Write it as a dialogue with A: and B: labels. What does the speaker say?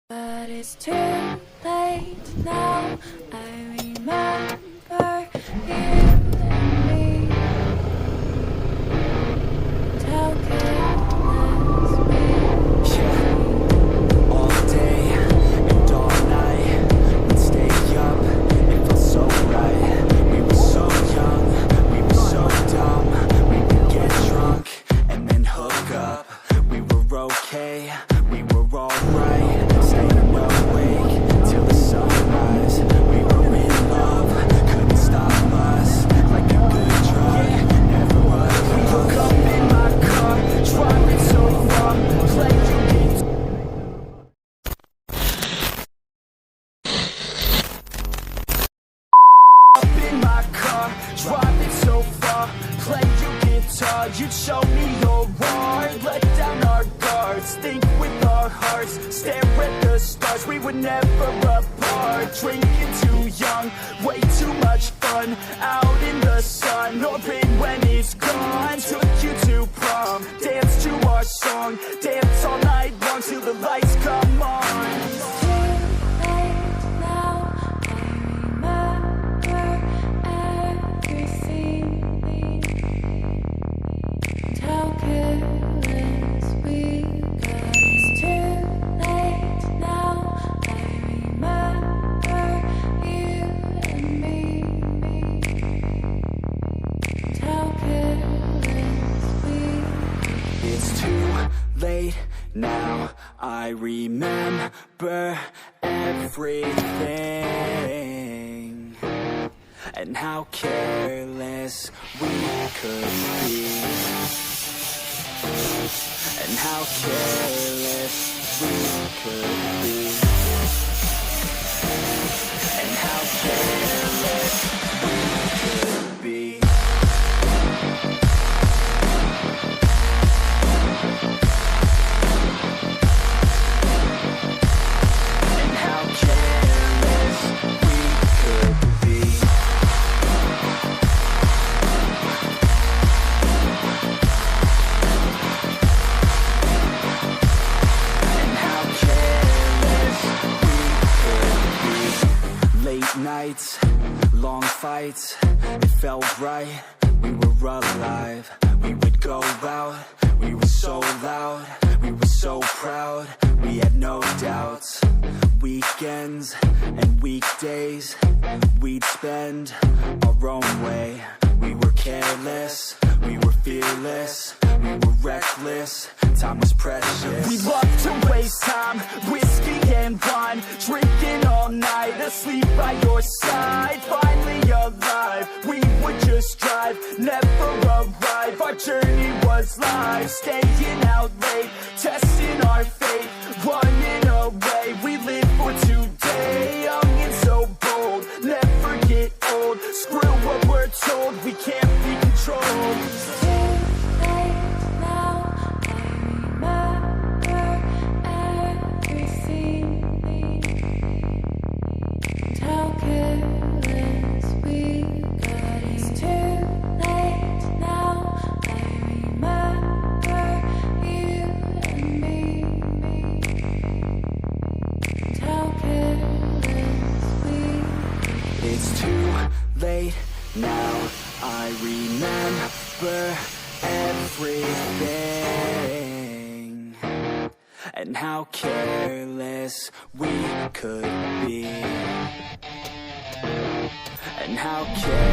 A: But it's too late now. I remember you and me. How careless we
B: Yeah, all day and all night we'd stay up, it felt so right. We were so young, we were so dumb. We would get drunk and then hook up. We were okay, we were alright. Staying awake till the sunrise. We were in love, couldn't stop us. Like a good drug, never was. We woke up in my car, driving so far, playing games. Up in my car, driving so far, play your guitar. You'd show me your art, let down our guards, think with our hearts, stare at the stars. We were never apart, drinking too young, way too much fun, out in the sun, orbit when it's gone. Took you to prom, dance to our song, dance all night long till the lights come on. It's too late now, I remember everything, and how careless we could be, and how careless we could be, and how careless we could be. Nights, long fights, it felt right, we were alive. We would go out, we were so loud, we were so proud, we had no doubts. Weekends and weekdays, we'd spend our own way. We were careless, we were fearless, we were reckless, time was precious. We loved to waste time, whiskey and wine, drinking all night, asleep by your side. Finally alive, we would just drive, never arrive. Our journey was live, staying out late, testing our fate, running away. We live for today, young and so bold, never get old. Screw what we're told, we can't be controlled. It's too late now, I remember everything, and how careless we could be, and how careless